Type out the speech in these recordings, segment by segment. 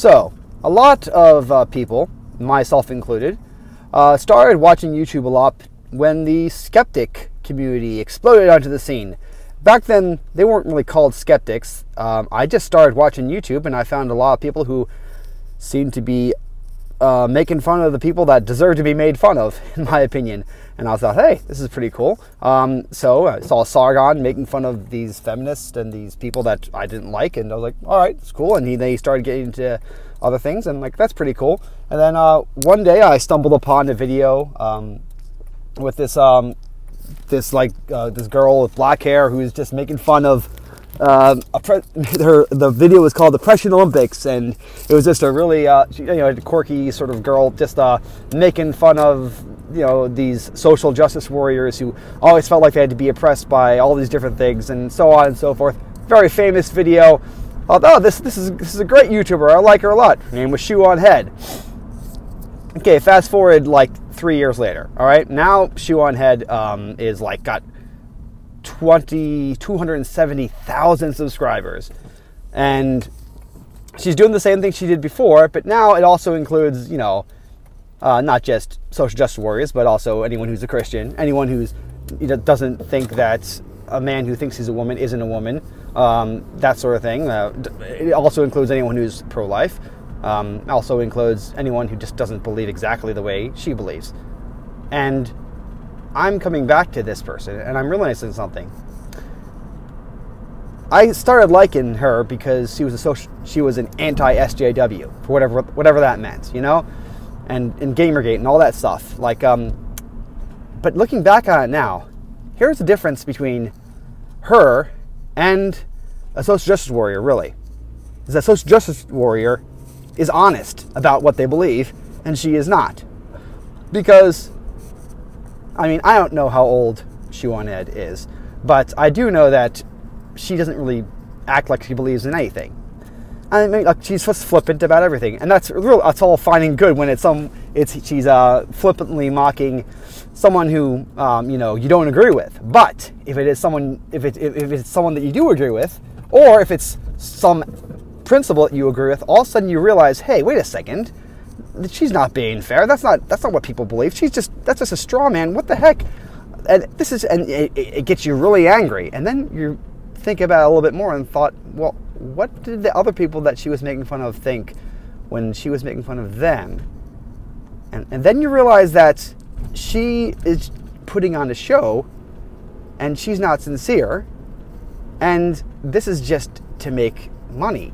So, a lot of people, myself included, started watching YouTube a lot when the skeptic community exploded onto the scene. Back then, they weren't really called skeptics. I just started watching YouTube, and I found a lot of people who seemed to be making fun of the people that deserve to be made fun of, in my opinion. And I thought, hey, this is pretty cool. So I saw Sargon making fun of these feminists and these people that I didn't like, and I was like, all right, it's cool. And they started getting into other things, and like, that's pretty cool. And then one day I stumbled upon a video with this girl with black hair who is just making fun of the video was called Depression Olympics, and it was just a really quirky sort of girl just making fun of these social justice warriors who always felt like they had to be oppressed by all these different things and so on and so forth. Very famous video. Oh, this is a great YouTuber. I like her a lot. Her name was SHOE0NHEAD. Okay, fast forward like 3 years later. All right, now SHOE0NHEAD is like got 270,000 subscribers, and she's doing the same thing she did before, but now it also includes not just social justice warriors, but also anyone who's a Christian, anyone who's doesn't think that a man who thinks he's a woman isn't a woman, that sort of thing. It also includes anyone who's pro-life. Also includes anyone who just doesn't believe exactly the way she believes. And I'm coming back to this person, and I'm realizing something. I started liking her because she was an anti-SJW, for whatever that meant, and Gamergate and all that stuff. Like, but looking back on it now, here's the difference between her and a social justice warrior. Really, is that social justice warrior is honest about what they believe, and she is not. Because, I mean, I don't know how old SHOE0NHEAD is, but I do know that she doesn't really act like she believes in anything. I mean, like, she's just flippant about everything, and that's all fine and good when she's flippantly mocking someone who you don't agree with. But if it's someone that you do agree with, or if it's some principle that you agree with, all of a sudden you realize, hey, wait a second, she's not being fair. That's not what people believe. That's just a straw man. What the heck? And it gets you really angry. And then you think about it a little bit more and thought, well, what did the other people that she was making fun of think when she was making fun of them? And then you realize that she is putting on a show, and she's not sincere, and this is just to make money.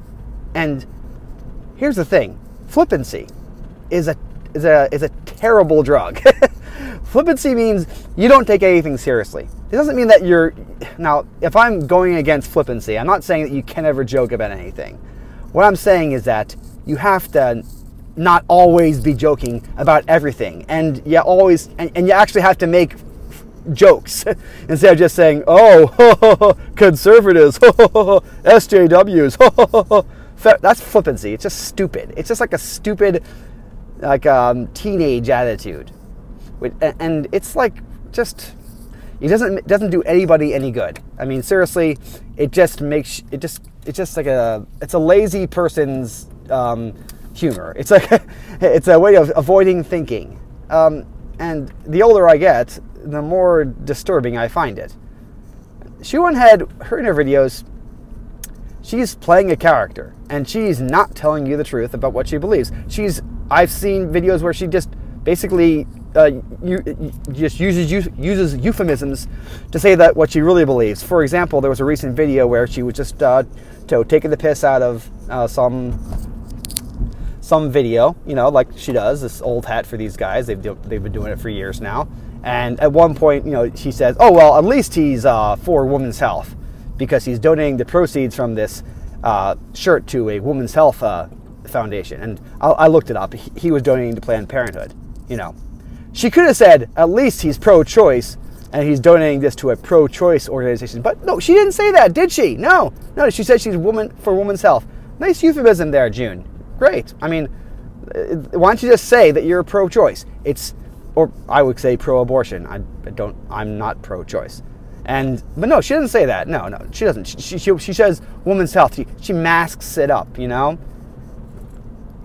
And here's the thing: flippancy is a terrible drug. Flippancy means you don't take anything seriously. It doesn't mean that now, if I'm going against flippancy, I'm not saying that you can never joke about anything. What I'm saying is that you have to not always be joking about everything, and you actually have to make jokes instead of just saying, oh, conservatives, SJWs. That's flippancy. It's just stupid. It's just like a stupid, teenage attitude, and it's like just it doesn't do anybody any good. I mean, seriously, it's a lazy person's humor. It's like it's a way of avoiding thinking, and the older I get, the more disturbing I find it. SHOE0NHEAD, her in her videos, she's playing a character, and she's not telling you the truth about what she believes. I've seen videos where she just basically uses euphemisms to say that what she really believes. For example, there was a recent video where she was just taking the piss out of some video, like she does, this old hat for these guys. They've been doing it for years now. And at one point, she says, oh, well, at least he's for women's health, because he's donating the proceeds from this shirt to a women's health foundation. And I looked it up. He was donating to Planned Parenthood. She could have said, at least he's pro-choice, and he's donating this to a pro-choice organization. But no, she didn't say that, did she? No, she said she's for women's health. Nice euphemism there, June. Great. I mean, why don't you just say that you're pro-choice? Or I would say pro-abortion. I'm not pro-choice. But no, she doesn't say that. No, she doesn't. She says women's health. She masks it up,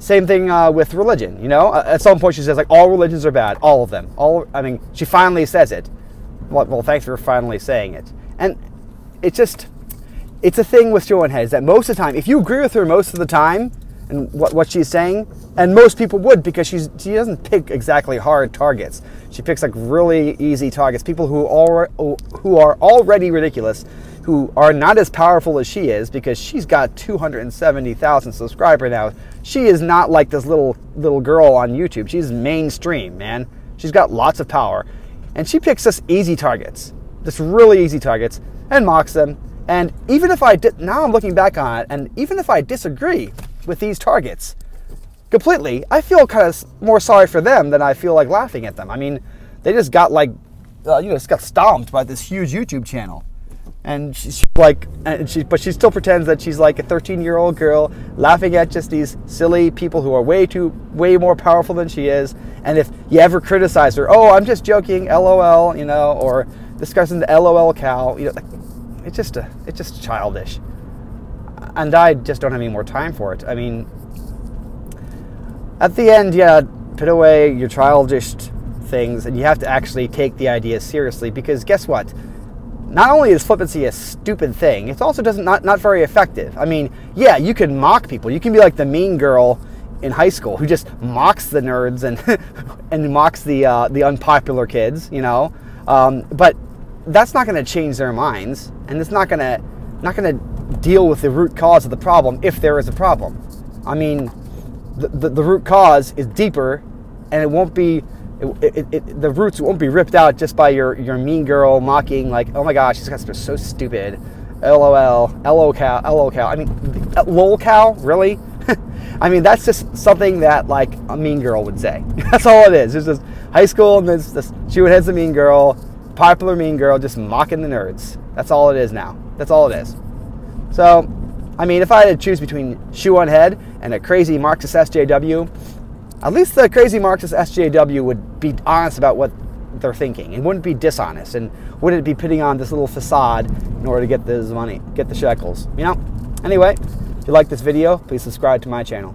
Same thing with religion, you know? At some point she says, like, all religions are bad. All of them. I mean, she finally says it. Well, thanks for finally saying it. And it's just, it's a thing with SHOE0NHEAD, is that most of the time, if you agree with her most of the time, and what she's saying, and most people would, because she doesn't pick exactly hard targets. She picks like really easy targets, people who are already ridiculous, who are not as powerful as she is, because she's got 270,000 subscribers now. She is not like this little girl on YouTube. She's mainstream, man. She's got lots of power, and she picks us easy targets, just really easy targets, and mocks them. And even if now I'm looking back on it, and even if I disagree with these targets completely, I feel kind of more sorry for them than I feel like laughing at them. I mean, they just got like, just got stomped by this huge YouTube channel, and she's like, but she still pretends that she's like a 13-year-old girl laughing at just these silly people who are way more powerful than she is. And if you ever criticize her, oh, I'm just joking, LOL, you know, or discussing the LOL cow, you know, it's just childish. And I just don't have any more time for it. I mean, at the end, yeah, put away your childish things, and you have to actually take the idea seriously, because guess what? Not only is flippancy a stupid thing, it's also not very effective. I mean, yeah, you can mock people. You can be like the mean girl in high school who just mocks the nerds and mocks the unpopular kids, you know. But that's not going to change their minds, and it's not going to deal with the root cause of the problem, if there is a problem. I mean, the root cause is deeper, and it won't be, the roots won't be ripped out just by your mean girl mocking, like, oh my gosh, these guys are so stupid, LOL, LO cow, LO cow. I mean, lol cow, really? I mean, that's just something that like a mean girl would say. That's all it is. It's just high school, and this SHOE0NHEAD's a mean girl, popular mean girl, just mocking the nerds. That's all it is now. That's all it is. So, I mean, if I had to choose between SHOE0NHEAD and a crazy Marxist SJW, at least the crazy Marxist SJW would be honest about what they're thinking, and wouldn't be dishonest, and wouldn't be putting on this little facade in order to get this money, get the shekels, you know? Anyway, if you like this video, please subscribe to my channel.